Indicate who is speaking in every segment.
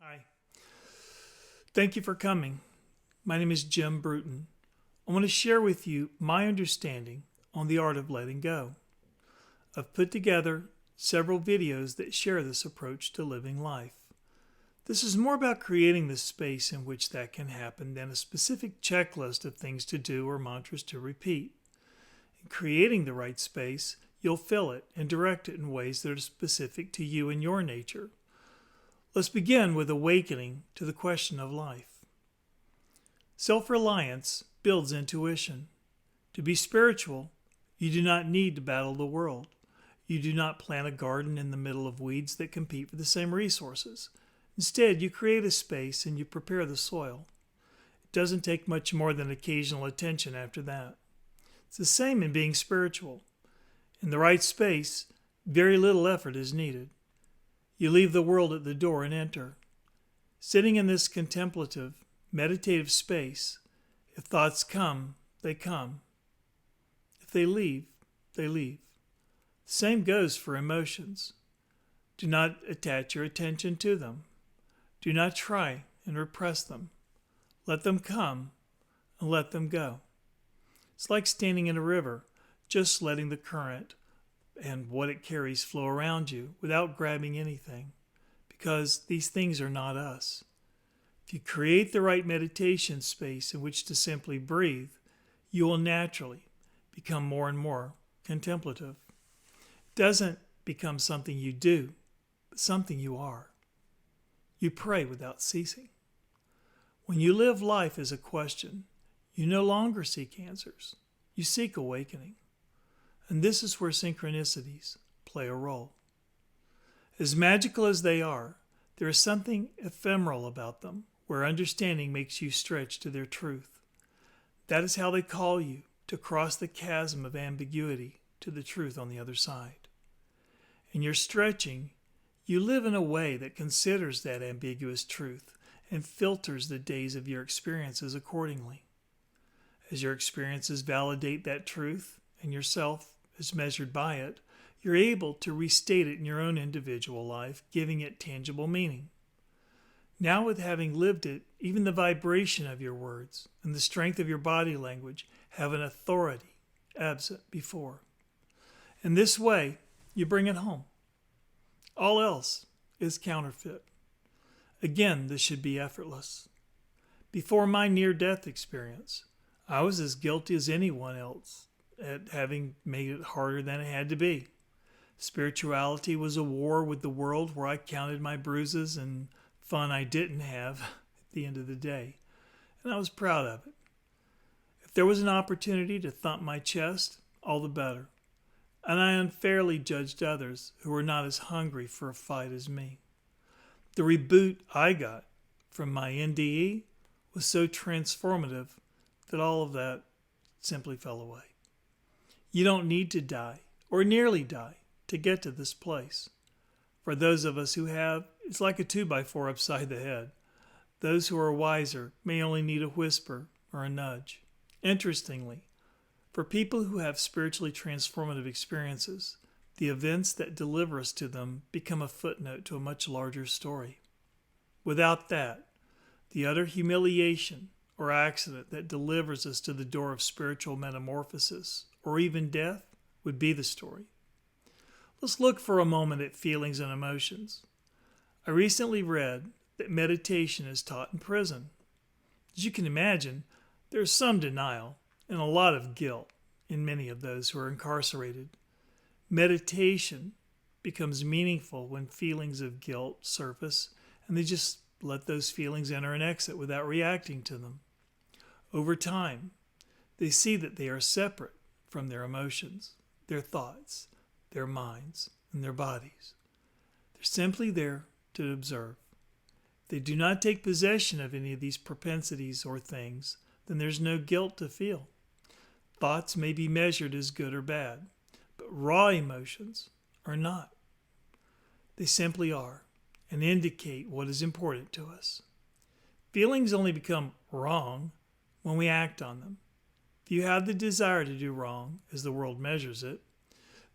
Speaker 1: Hi. Thank you for coming. My name is Jim Bruton. I want to share with you my understanding on the art of letting go. I've put together several videos that share this approach to living life. This is more about creating the space in which that can happen than a specific checklist of things to do or mantras to repeat. In creating the right space, you'll fill it and direct it in ways that are specific to you and your nature. Let's begin with awakening to the question of life. Self-reliance builds intuition. To be spiritual, you do not need to battle the world. You do not plant a garden in the middle of weeds that compete for the same resources. Instead, you create a space and you prepare the soil. It doesn't take much more than occasional attention after that. It's the same in being spiritual. In the right space, very little effort is needed. You leave the world at the door and enter. Sitting in this contemplative, meditative space, if thoughts come, they come. If they leave, they leave. The same goes for emotions. Do not attach your attention to them. Do not try and repress them. Let them come and let them go. It's like standing in a river, just letting the current and what it carries flow around you without grabbing anything, because these things are not us. If you create the right meditation space in which to simply breathe, you will naturally become more and more contemplative. It doesn't become something you do, but something you are. You pray without ceasing. When you live life as a question, you no longer seek answers. You seek awakening. And this is where synchronicities play a role. As magical as they are, there is something ephemeral about them, where understanding makes you stretch to their truth. That is how they call you to cross the chasm of ambiguity to the truth on the other side. In your stretching, you live in a way that considers that ambiguous truth and filters the days of your experiences accordingly. As your experiences validate that truth and yourself is measured by it, you're able to restate it in your own individual life, giving it tangible meaning. Now, with having lived it, even the vibration of your words and the strength of your body language have an authority absent before. In this way, you bring it home. All else is counterfeit. Again, this should be effortless. Before my near-death experience, I was as guilty as anyone else at having made it harder than it had to be. Spirituality was a war with the world where I counted my bruises and fun I didn't have at the end of the day, and I was proud of it. If there was an opportunity to thump my chest, all the better, and I unfairly judged others who were not as hungry for a fight as me. The reboot I got from my NDE was so transformative that all of that simply fell away. You don't need to die, or nearly die, to get to this place. For those of us who have, it's like a 2x4 upside the head. Those who are wiser may only need a whisper or a nudge. Interestingly, for people who have spiritually transformative experiences, the events that deliver us to them become a footnote to a much larger story. Without that, the utter humiliation or accident that delivers us to the door of spiritual metamorphosis or even death would be the story. Let's look for a moment at feelings and emotions. I recently read that meditation is taught in prison. As you can imagine, there is some denial and a lot of guilt in many of those who are incarcerated. Meditation becomes meaningful when feelings of guilt surface and they just let those feelings enter and exit without reacting to them. Over time, they see that they are separate from their emotions, their thoughts, their minds, and their bodies. They're simply there to observe. If they do not take possession of any of these propensities or things, then there's no guilt to feel. Thoughts may be measured as good or bad, but raw emotions are not. They simply are and indicate what is important to us. Feelings only become wrong when we act on them. If you have the desire to do wrong, as the world measures it,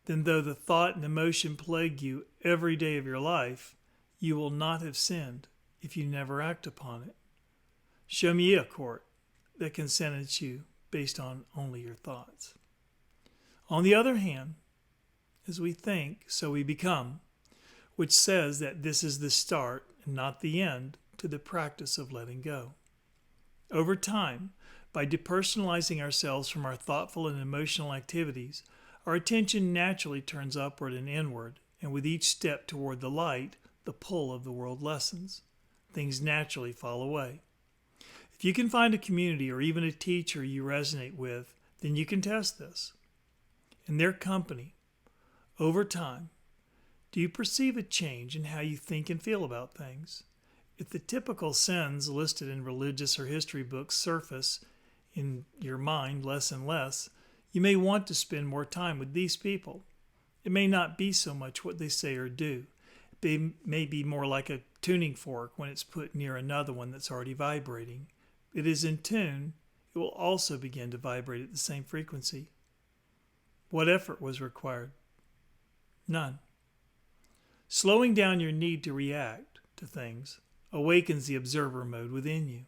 Speaker 1: then though the thought and emotion plague you every day of your life, you will not have sinned if you never act upon it. Show me a court that can sentence you based on only your thoughts. On the other hand, as we think, so we become, which says that this is the start and not the end to the practice of letting go. Over time, by depersonalizing ourselves from our thoughtful and emotional activities, our attention naturally turns upward and inward, and with each step toward the light, the pull of the world lessens. Things naturally fall away. If you can find a community or even a teacher you resonate with, then you can test this. In their company, over time, do you perceive a change in how you think and feel about things? If the typical sins listed in religious or history books surface in your mind less and less, you may want to spend more time with these people. It may not be so much what they say or do. It may be more like a tuning fork when it's put near another one that's already vibrating. It is in tune, it will also begin to vibrate at the same frequency. What effort was required? None. Slowing down your need to react to things awakens the observer mode within you.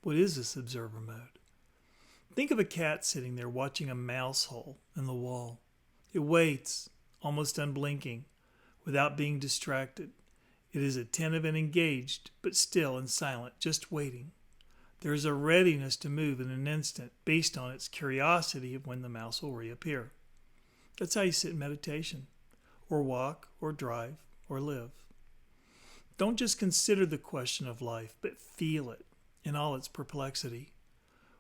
Speaker 1: What is this observer mode? Think of a cat sitting there watching a mouse hole in the wall. It waits, almost unblinking, without being distracted. It is attentive and engaged, but still and silent, just waiting. There is a readiness to move in an instant based on its curiosity of when the mouse will reappear. That's how you sit in meditation, or walk, or drive, or live. Don't just consider the question of life, but feel it in all its perplexity.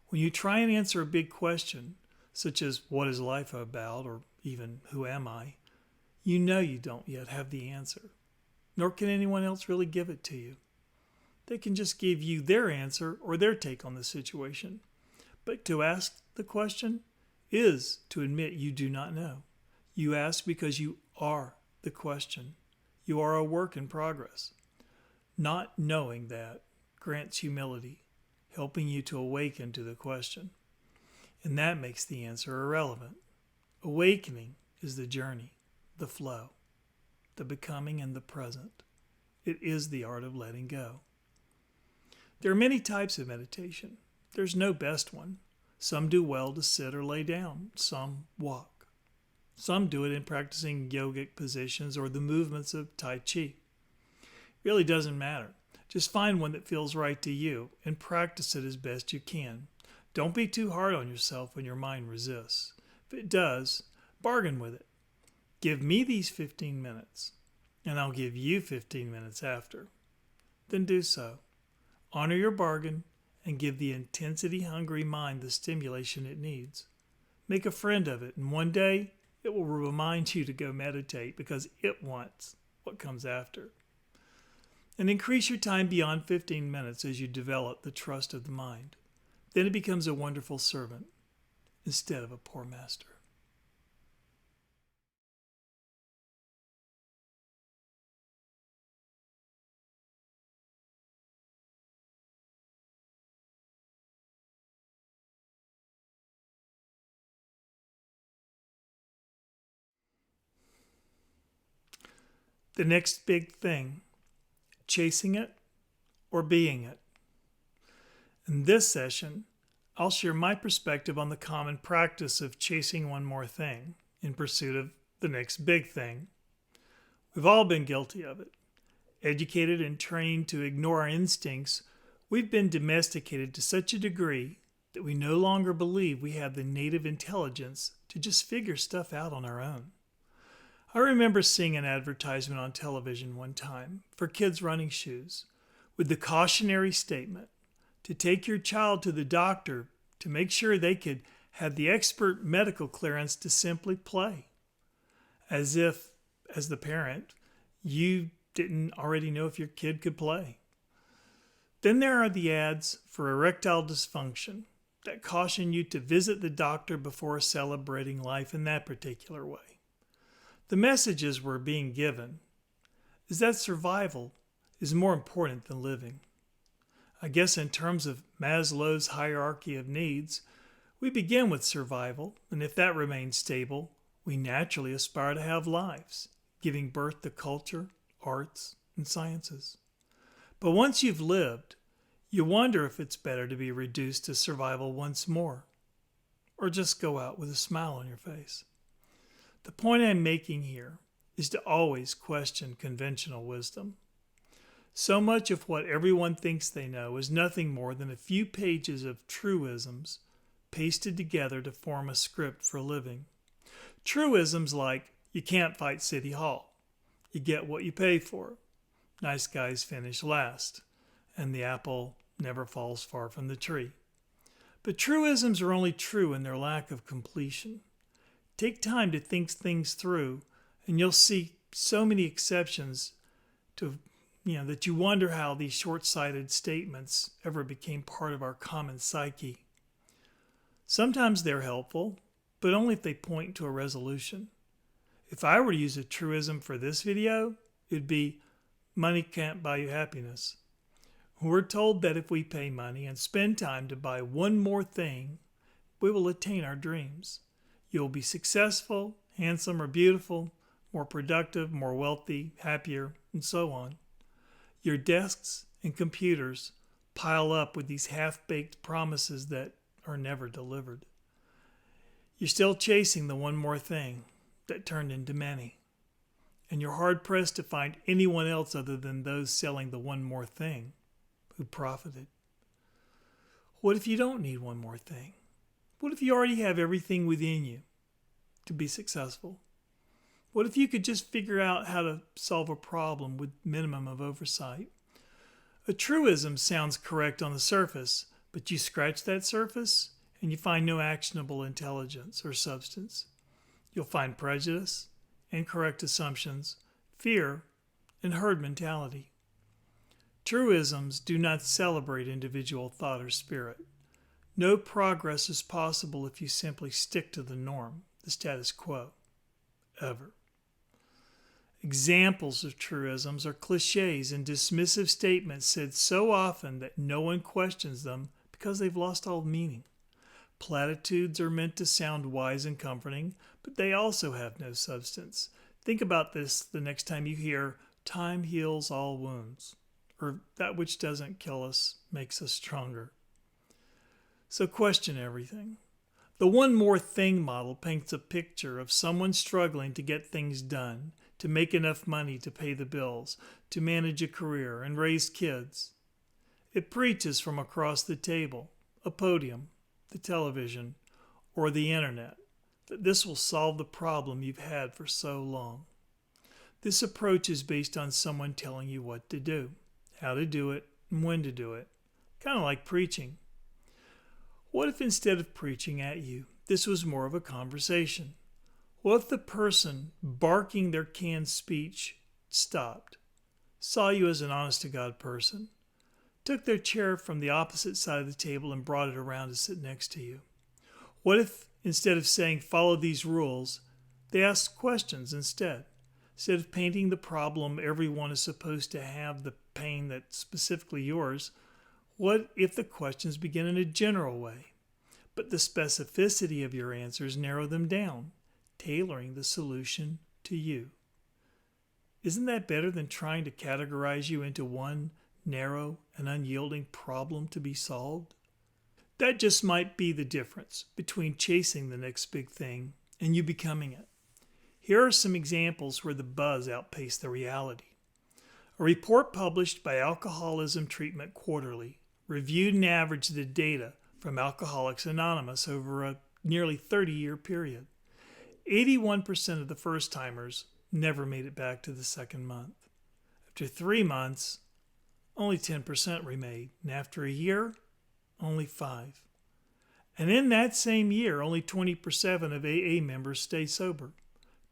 Speaker 1: When you try and answer a big question, such as what is life about, or even who am I, you know you don't yet have the answer, nor can anyone else really give it to you. They can just give you their answer or their take on the situation. But to ask the question is to admit you do not know. You ask because you are the question. You are a work in progress. Not knowing that grants humility, helping you to awaken to the question. And that makes the answer irrelevant. Awakening is the journey, the flow, the becoming and the present. It is the art of letting go. There are many types of meditation. There's no best one. Some do well to sit or lay down. Some walk. Some do it in practicing yogic positions or the movements of Tai Chi. It really doesn't matter. Just find one that feels right to you and practice it as best you can. Don't be too hard on yourself when your mind resists. If it does, bargain with it. Give me these 15 minutes, and I'll give you 15 minutes after. Then do so. Honor your bargain and give the intensity-hungry mind the stimulation it needs. Make a friend of it, and one day it will remind you to go meditate because it wants what comes after. And increase your time beyond 15 minutes as you develop the trust of the mind. Then it becomes a wonderful servant instead of a poor master. The next big thing, chasing it or being it. In this session, I'll share my perspective on the common practice of chasing one more thing in pursuit of the next big thing. We've all been guilty of it. Educated and trained to ignore our instincts, we've been domesticated to such a degree that we no longer believe we have the native intelligence to just figure stuff out on our own. I remember seeing an advertisement on television one time for kids' running shoes with the cautionary statement to take your child to the doctor to make sure they could have the expert medical clearance to simply play. As if, as the parent, you didn't already know if your kid could play. Then there are the ads for erectile dysfunction that caution you to visit the doctor before celebrating life in that particular way. The messages we're being given is that survival is more important than living. I guess in terms of Maslow's hierarchy of needs, we begin with survival, and if that remains stable, we naturally aspire to have lives, giving birth to culture, arts, and sciences. But once you've lived, you wonder if it's better to be reduced to survival once more, or just go out with a smile on your face. The point I'm making here is to always question conventional wisdom. So much of what everyone thinks they know is nothing more than a few pages of truisms pasted together to form a script for a living. Truisms like, you can't fight City Hall, you get what you pay for, nice guys finish last, and the apple never falls far from the tree. But truisms are only true in their lack of completion. Take time to think things through, and you'll see so many exceptions to that you wonder how these short-sighted statements ever became part of our common psyche. Sometimes they're helpful, but only if they point to a resolution. If I were to use a truism for this video, it'd be, money can't buy you happiness. We're told that if we pay money and spend time to buy one more thing, we will attain our dreams. You'll be successful, handsome or beautiful, more productive, more wealthy, happier, and so on. Your desks and computers pile up with these half-baked promises that are never delivered. You're still chasing the one more thing that turned into many. And you're hard-pressed to find anyone else other than those selling the one more thing who profited. What if you don't need one more thing? What if you already have everything within you to be successful? What if you could just figure out how to solve a problem with minimum of oversight? A truism sounds correct on the surface, but you scratch that surface and you find no actionable intelligence or substance. You'll find prejudice, incorrect assumptions, fear, and herd mentality. Truisms do not celebrate individual thought or spirit. No progress is possible if you simply stick to the norm, the status quo, ever. Examples of truisms are cliches and dismissive statements said so often that no one questions them because they've lost all meaning. Platitudes are meant to sound wise and comforting, but they also have no substance. Think about this the next time you hear, time heals all wounds, or that which doesn't kill us makes us stronger. So question everything. The one more thing model paints a picture of someone struggling to get things done, to make enough money to pay the bills, to manage a career and raise kids. It preaches from across the table, a podium, the television, or the internet, that this will solve the problem you've had for so long. This approach is based on someone telling you what to do, how to do it, and when to do it, kind of like preaching. What if instead of preaching at you, this was more of a conversation? What if the person barking their canned speech stopped, saw you as an honest-to-God person, took their chair from the opposite side of the table and brought it around to sit next to you? What if, instead of saying, follow these rules, they asked questions instead? Instead of painting the problem everyone is supposed to have, the pain that's specifically yours, what if the questions begin in a general way, but the specificity of your answers narrow them down, tailoring the solution to you? Isn't that better than trying to categorize you into one narrow and unyielding problem to be solved? That just might be the difference between chasing the next big thing and you becoming it. Here are some examples where the buzz outpaced the reality. A report published by Alcoholism Treatment Quarterly reviewed and averaged the data from Alcoholics Anonymous over a nearly 30-year period. 81% of the first-timers never made it back to the second month. After 3 months, only 10% remade, and after a year, only 5%. And in that same year, only 20% of AA members stay sober.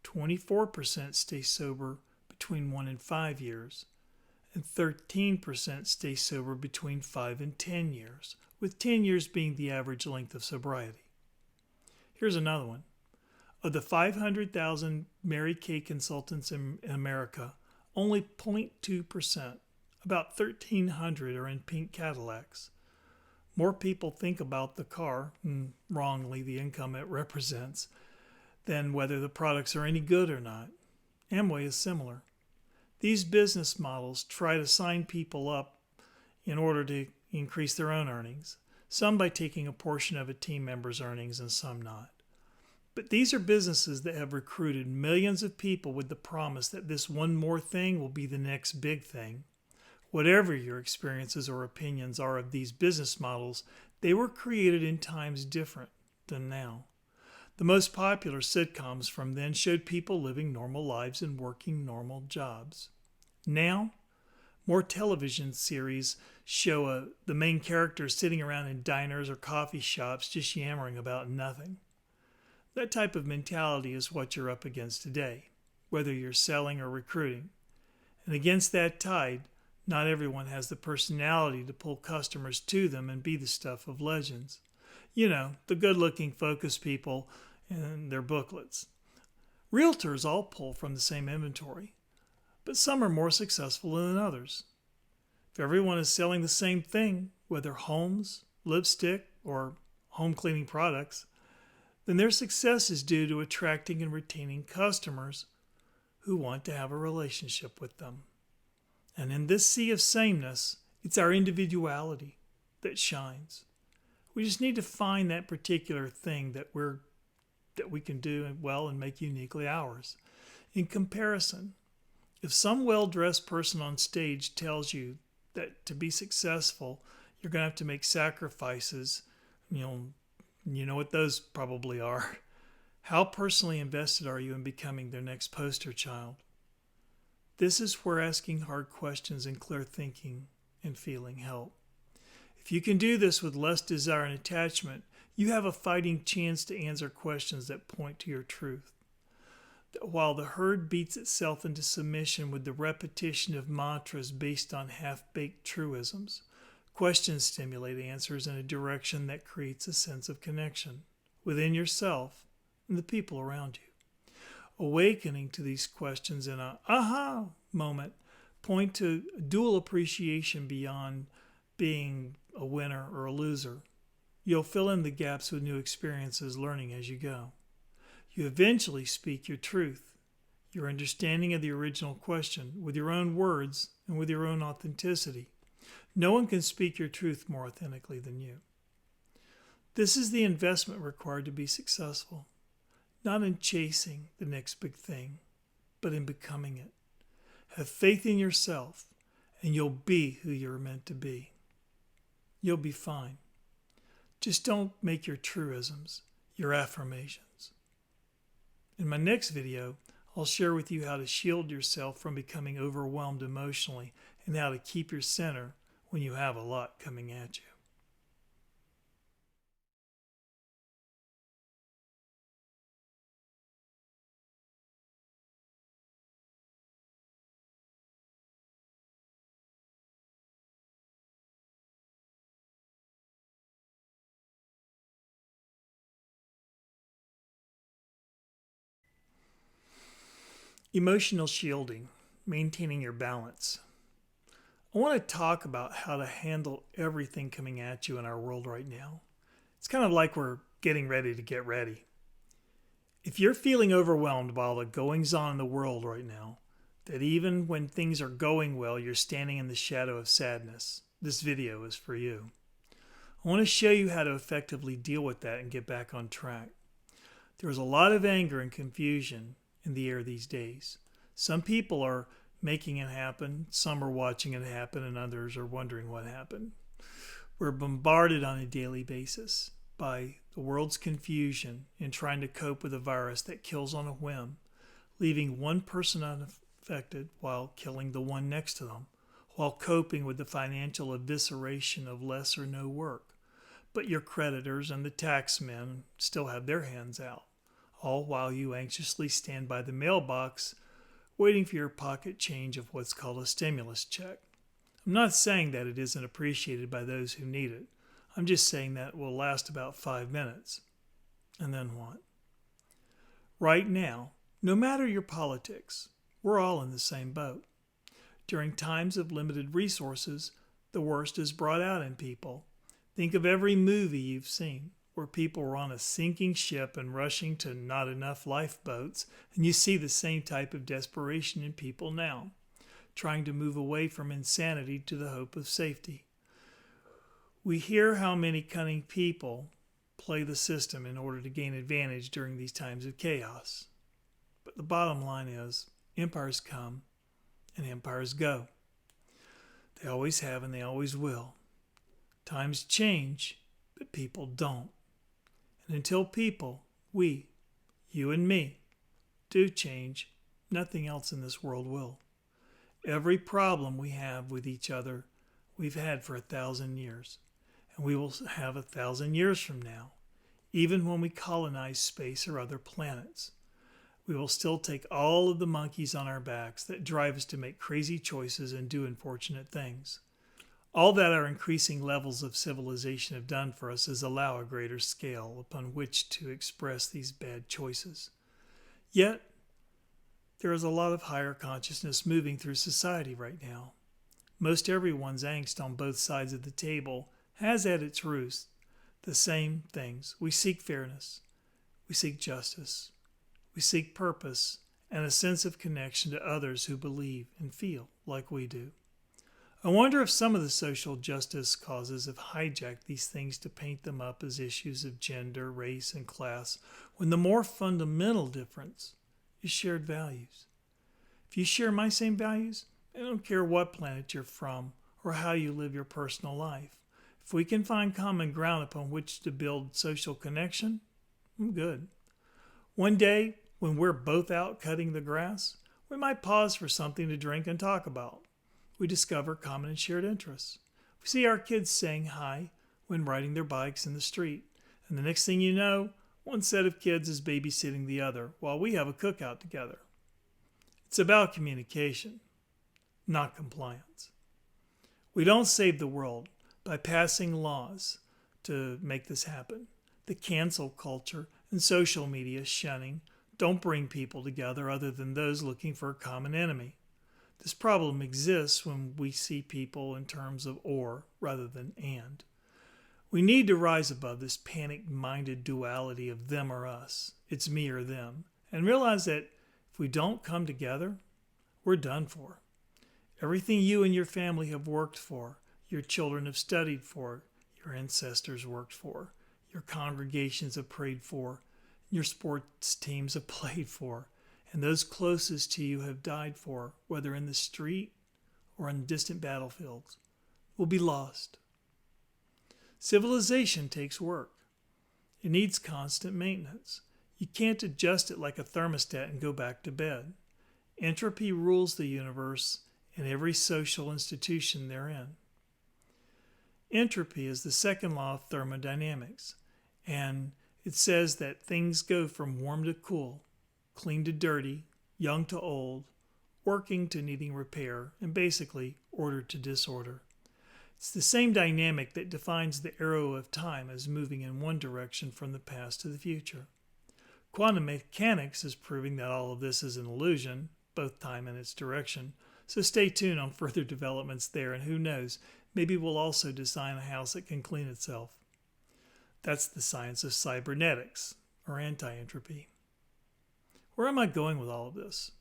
Speaker 1: 24% stay sober between 1 and 5 years, and 13% stay sober between 5 and 10 years, with 10 years being the average length of sobriety. Here's another one. Of the 500,000 Mary Kay consultants in America, only 0.2%, about 1,300, are in pink Cadillacs. More people think about the car, and wrongly the income it represents, than whether the products are any good or not. Amway is similar. These business models try to sign people up in order to increase their own earnings, some by taking a portion of a team member's earnings and some not. But these are businesses that have recruited millions of people with the promise that this one more thing will be the next big thing. Whatever your experiences or opinions are of these business models, they were created in times different than now. The most popular sitcoms from then showed people living normal lives and working normal jobs. Now, more television series show the main characters sitting around in diners or coffee shops just yammering about nothing. That type of mentality is what you're up against today, whether you're selling or recruiting. And against that tide, not everyone has the personality to pull customers to them and be the stuff of legends. You know, the good-looking focus people and their booklets. Realtors all pull from the same inventory, but some are more successful than others. If everyone is selling the same thing, whether homes, lipstick, or home cleaning products, then their success is due to attracting and retaining customers who want to have a relationship with them. And in this sea of sameness, it's our individuality that shines. We just need to find that particular thing that we can do well and make uniquely ours. In comparison, if some well-dressed person on stage tells you that to be successful, you're going to have to make sacrifices, you know what those probably are. How personally invested are you in becoming their next poster child? This is where asking hard questions and clear thinking and feeling help. If you can do this with less desire and attachment, you have a fighting chance to answer questions that point to your truth. While the herd beats itself into submission with the repetition of mantras based on half-baked truisms, questions stimulate answers in a direction that creates a sense of connection within yourself and the people around you. Awakening to these questions in a aha moment point to dual appreciation beyond being a winner or a loser. You'll fill in the gaps with new experiences, learning as you go. You eventually speak your truth, your understanding of the original question, with your own words and with your own authenticity. No one can speak your truth more authentically than you. This is the investment required to be successful, not in chasing the next big thing, but in becoming it. Have faith in yourself, and you'll be who you're meant to be. You'll be fine. Just don't make your truisms your affirmations. In my next video, I'll share with you how to shield yourself from becoming overwhelmed emotionally and how to keep your center when you have a lot coming at you. Emotional shielding, maintaining your balance. I want to talk about how to handle everything coming at you in our world right now. It's kind of like we're getting ready to get ready. If you're feeling overwhelmed by all the goings on in the world right now, that even when things are going well, you're standing in the shadow of sadness, this video is for you. I want to show you how to effectively deal with that and get back on track. There's a lot of anger and confusion in the air these days. Some people are making it happen, some are watching it happen, and others are wondering what happened. We're bombarded on a daily basis by the world's confusion in trying to cope with a virus that kills on a whim, leaving one person unaffected while killing the one next to them, while coping with the financial evisceration of less or no work. But your creditors and the taxmen still have their hands out, all while you anxiously stand by the mailbox waiting for your pocket change of what's called a stimulus check. I'm not saying that it isn't appreciated by those who need it. I'm just saying that it will last about 5 minutes. And then what? Right now, no matter your politics, we're all in the same boat. During times of limited resources, the worst is brought out in people. Think of every movie you've seen where people were on a sinking ship and rushing to not enough lifeboats, and you see the same type of desperation in people now, trying to move away from insanity to the hope of safety. We hear how many cunning people play the system in order to gain advantage during these times of chaos. But the bottom line is, empires come and empires go. They always have and they always will. Times change, but people don't. And until people, we, you and me, do change, nothing else in this world will. Every problem we have with each other, we've had for 1,000 years. And we will have 1,000 years from now, even when we colonize space or other planets. We will still take all of the monkeys on our backs that drive us to make crazy choices and do unfortunate things. All that our increasing levels of civilization have done for us is allow a greater scale upon which to express these bad choices. Yet, there is a lot of higher consciousness moving through society right now. Most everyone's angst on both sides of the table has at its roots the same things. We seek fairness. We seek justice. We seek purpose and a sense of connection to others who believe and feel like we do. I wonder if some of the social justice causes have hijacked these things to paint them up as issues of gender, race, and class, when the more fundamental difference is shared values. If you share my same values, I don't care what planet you're from or how you live your personal life. If we can find common ground upon which to build social connection, I'm good. One day, when we're both out cutting the grass, we might pause for something to drink and talk about. We discover common and shared interests. We see our kids saying hi when riding their bikes in the street. And the next thing you know, one set of kids is babysitting the other while we have a cookout together. It's about communication, not compliance. We don't save the world by passing laws to make this happen. The cancel culture and social media shunning don't bring people together other than those looking for a common enemy. This problem exists when we see people in terms of or rather than and. We need to rise above this panic-minded duality of them or us, it's me or them, and realize that if we don't come together, we're done for. Everything you and your family have worked for, your children have studied for, your ancestors worked for, your congregations have prayed for, your sports teams have played for, and those closest to you have died for, whether in the street or on distant battlefields, will be lost. Civilization takes work. It needs constant maintenance. You can't adjust it like a thermostat and go back to bed. Entropy rules the universe and every social institution therein. Entropy is the second law of thermodynamics, and it says that things go from warm to cool, clean to dirty, young to old, working to needing repair, and basically order to disorder. It's the same dynamic that defines the arrow of time as moving in one direction from the past to the future. Quantum mechanics is proving that all of this is an illusion, both time and its direction, so stay tuned on further developments there, and who knows, maybe we'll also design a house that can clean itself. That's the science of cybernetics, or anti-entropy. Where am I going with all of this?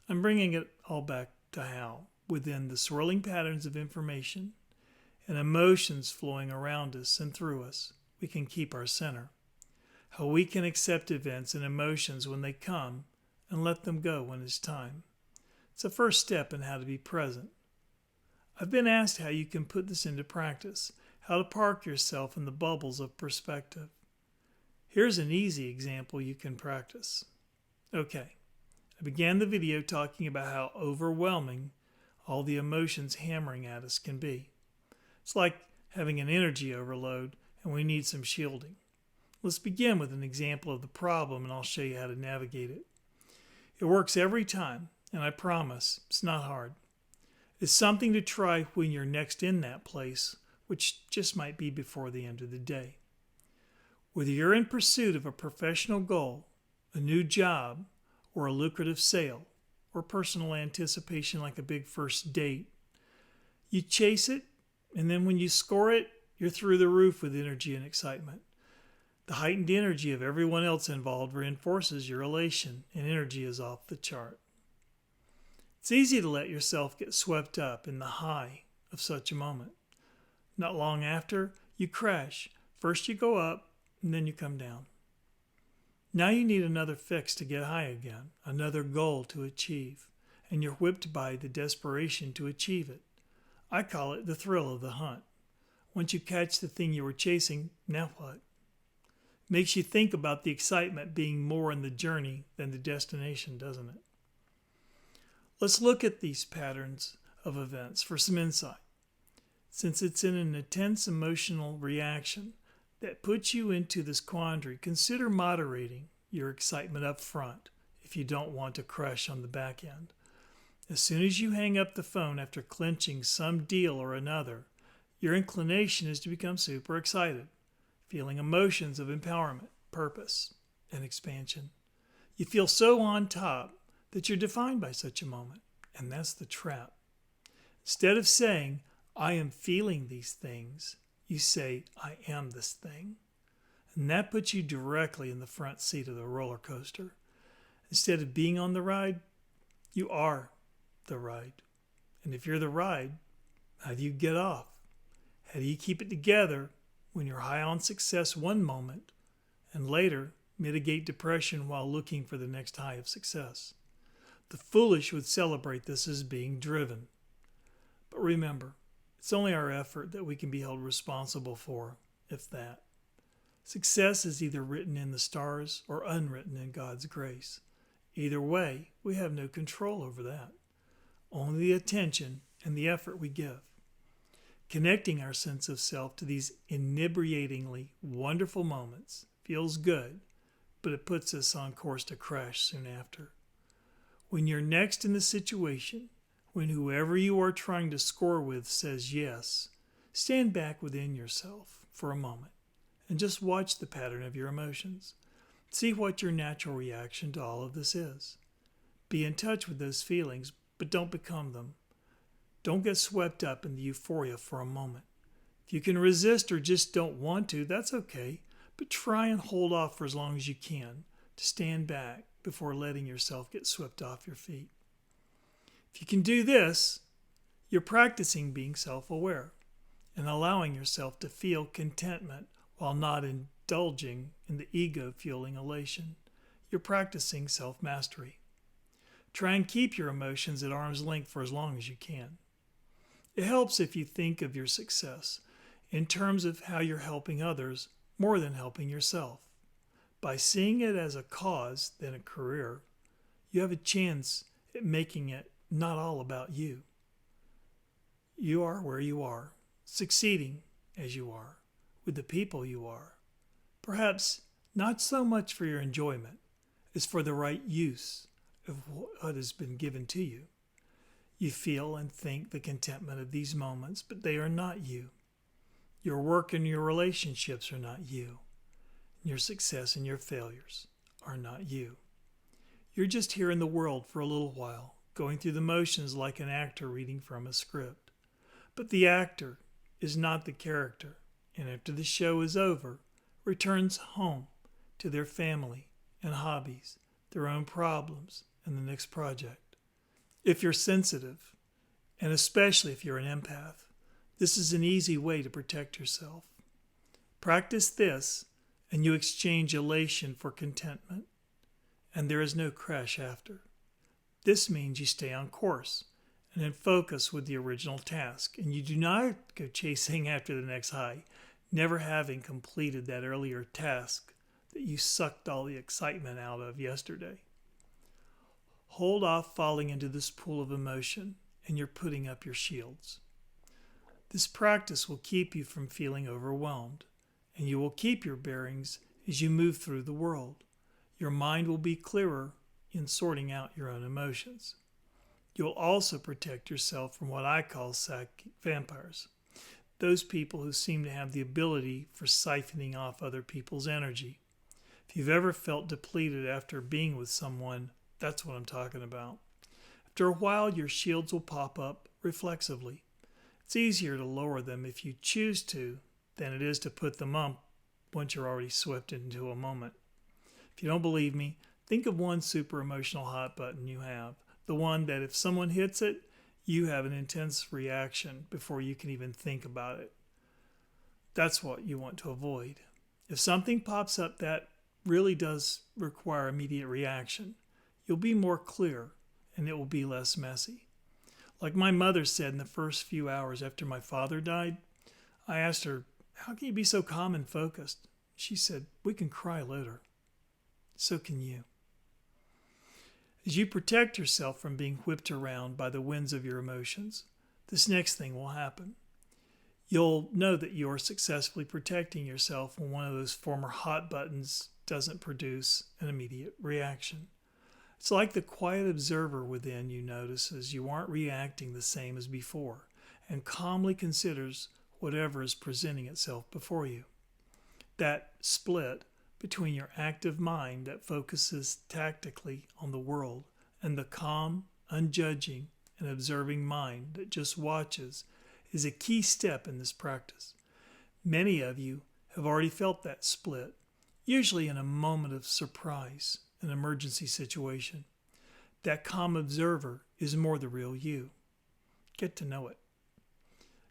Speaker 1: I'm bringing it all back to how, within the swirling patterns of information and emotions flowing around us and through us, we can keep our center. How we can accept events and emotions when they come and let them go when it's time. It's a first step in how to be present. I've been asked how you can put this into practice, how to park yourself in the bubbles of perspective. Here's an easy example you can practice. Okay, I began the video talking about how overwhelming all the emotions hammering at us can be. It's like having an energy overload and we need some shielding. Let's begin with an example of the problem and I'll show you how to navigate it. It works every time, and I promise it's not hard. It's something to try when you're next in that place, which just might be before the end of the day. Whether you're in pursuit of a professional goal, a new job, or a lucrative sale, or personal anticipation like a big first date, you chase it, and then when you score it, you're through the roof with energy and excitement. The heightened energy of everyone else involved reinforces your elation, and energy is off the chart. It's easy to let yourself get swept up in the high of such a moment. Not long after, you crash. First you go up, and then you come down. Now you need another fix to get high again, another goal to achieve, and you're whipped by the desperation to achieve it. I call it the thrill of the hunt. Once you catch the thing you were chasing, now what? Makes you think about the excitement being more in the journey than the destination, doesn't it? Let's look at these patterns of events for some insight. Since it's in an intense emotional reaction that puts you into this quandary, consider moderating your excitement up front if you don't want to crush on the back end. As soon as you hang up the phone after clinching some deal or another, your inclination is to become super excited, feeling emotions of empowerment, purpose, and expansion. You feel so on top that you're defined by such a moment, and that's the trap. Instead of saying, I am feeling these things, you say, I am this thing. And that puts you directly in the front seat of the roller coaster. Instead of being on the ride, you are the ride. And if you're the ride, how do you get off? How do you keep it together when you're high on success one moment and later mitigate depression while looking for the next high of success? The foolish would celebrate this as being driven. But remember, it's only our effort that we can be held responsible for, if that. Success is either written in the stars or unwritten in God's grace. Either way, we have no control over that. Only the attention and the effort we give. Connecting our sense of self to these inebriatingly wonderful moments feels good, but it puts us on course to crash soon after. When you're next in the situation, when whoever you are trying to score with says yes, stand back within yourself for a moment and just watch the pattern of your emotions. See what your natural reaction to all of this is. Be in touch with those feelings, but don't become them. Don't get swept up in the euphoria for a moment. If you can resist or just don't want to, that's okay, but try and hold off for as long as you can to stand back before letting yourself get swept off your feet. If you can do this, you're practicing being self-aware and allowing yourself to feel contentment while not indulging in the ego-fueling elation. You're practicing self-mastery. Try and keep your emotions at arm's length for as long as you can. It helps if you think of your success in terms of how you're helping others more than helping yourself. By seeing it as a cause than a career, you have a chance at making it not all about you. You are where you are, succeeding as you are, with the people you are. Perhaps not so much for your enjoyment as for the right use of what has been given to you. You feel and think the contentment of these moments, but they are not you. Your work and your relationships are not you. Your success and your failures are not you. You're just here in the world for a little while, going through the motions like an actor reading from a script. But the actor is not the character, and after the show is over, returns home to their family and hobbies, their own problems, and the next project. If you're sensitive, and especially if you're an empath, this is an easy way to protect yourself. Practice this, and you exchange elation for contentment, and there is no crash after. This means you stay on course and in focus with the original task, and you do not go chasing after the next high, never having completed that earlier task that you sucked all the excitement out of yesterday. Hold off falling into this pool of emotion, and you're putting up your shields. This practice will keep you from feeling overwhelmed, and you will keep your bearings as you move through the world. Your mind will be clearer in sorting out your own emotions. You'll also protect yourself from what I call psychic vampires, those people who seem to have the ability for siphoning off other people's energy. If you've ever felt depleted after being with someone, that's what I'm talking about. After a while, your shields will pop up reflexively. It's easier to lower them if you choose to than it is to put them up once you're already swept into a moment. If you don't believe me, think of one super emotional hot button you have, the one that if someone hits it, you have an intense reaction before you can even think about it. That's what you want to avoid. If something pops up that really does require immediate reaction, you'll be more clear and it will be less messy. Like my mother said in the first few hours after my father died, I asked her, "How can you be so calm and focused?" She said, "We can cry later." So can you. As you protect yourself from being whipped around by the winds of your emotions, this next thing will happen. You'll know that you are successfully protecting yourself when one of those former hot buttons doesn't produce an immediate reaction. It's like the quiet observer within you notices you aren't reacting the same as before and calmly considers whatever is presenting itself before you. That split between your active mind that focuses tactically on the world and the calm, unjudging, and observing mind that just watches is a key step in this practice. Many of you have already felt that split, usually in a moment of surprise, an emergency situation. That calm observer is more the real you. Get to know it.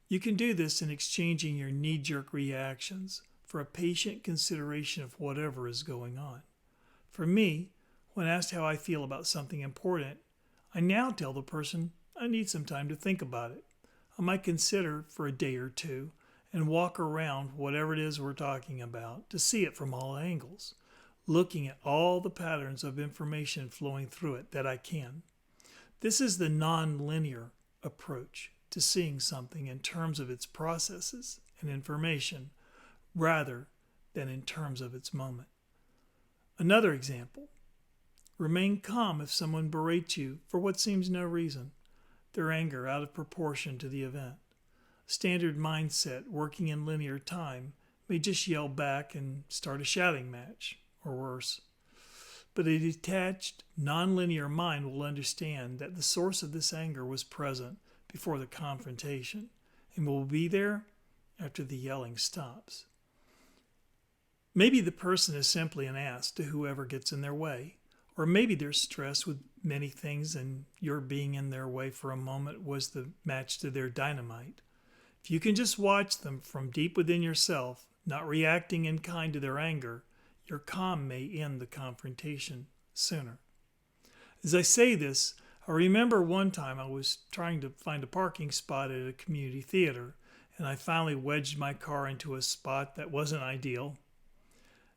Speaker 1: You can do this in exchanging your knee-jerk reactions for a patient consideration of whatever is going on. For me, when asked how I feel about something important, I now tell the person I need some time to think about it. I might consider for a day or two and walk around whatever it is we're talking about to see it from all angles, looking at all the patterns of information flowing through it that I can. This is the non-linear approach to seeing something in terms of its processes and information rather than in terms of its moment. Another example. Remain calm if someone berates you for what seems no reason, their anger out of proportion to the event. Standard mindset working in linear time may just yell back and start a shouting match, or worse. But a detached, non-linear mind will understand that the source of this anger was present before the confrontation and will be there after the yelling stops. Maybe the person is simply an ass to whoever gets in their way, or maybe they're stressed with many things and your being in their way for a moment was the match to their dynamite. If you can just watch them from deep within yourself, not reacting in kind to their anger, your calm may end the confrontation sooner. As I say this, I remember one time I was trying to find a parking spot at a community theater, and I finally wedged my car into a spot that wasn't ideal.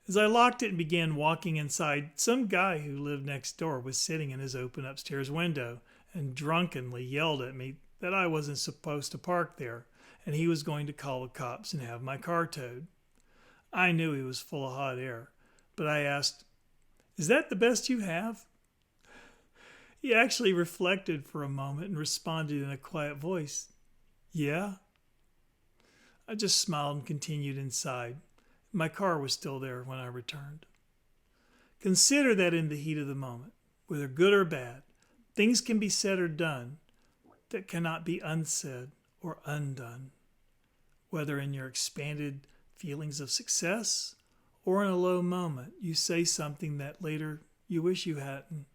Speaker 1: As I locked it and began walking inside, some guy who lived next door was sitting in his open upstairs window and drunkenly yelled at me that I wasn't supposed to park there, and he was going to call the cops and have my car towed. I knew he was full of hot air, but I asked, "Is that the best you have?" He actually reflected for a moment and responded in a quiet voice, "Yeah." I just smiled and continued inside. My car was still there when I returned. Consider that in the heat of the moment, whether good or bad, things can be said or done that cannot be unsaid or undone. Whether in your expanded feelings of success or in a low moment, you say something that later you wish you hadn't.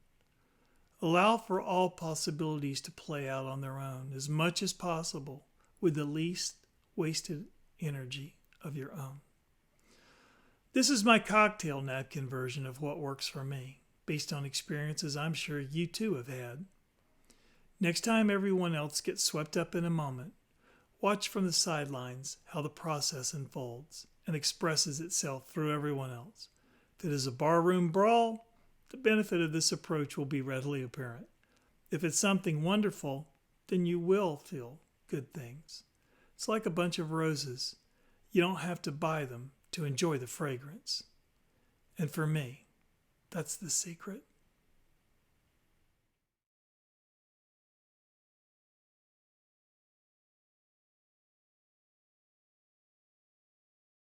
Speaker 1: Allow for all possibilities to play out on their own as much as possible with the least wasted energy of your own. This is my cocktail napkin version of what works for me, based on experiences I'm sure you too have had. Next time everyone else gets swept up in a moment, watch from the sidelines how the process unfolds and expresses itself through everyone else. If it is a barroom brawl, the benefit of this approach will be readily apparent. If it's something wonderful, then you will feel good things. It's like a bunch of roses. You don't have to buy them to enjoy the fragrance. And for me, that's the secret.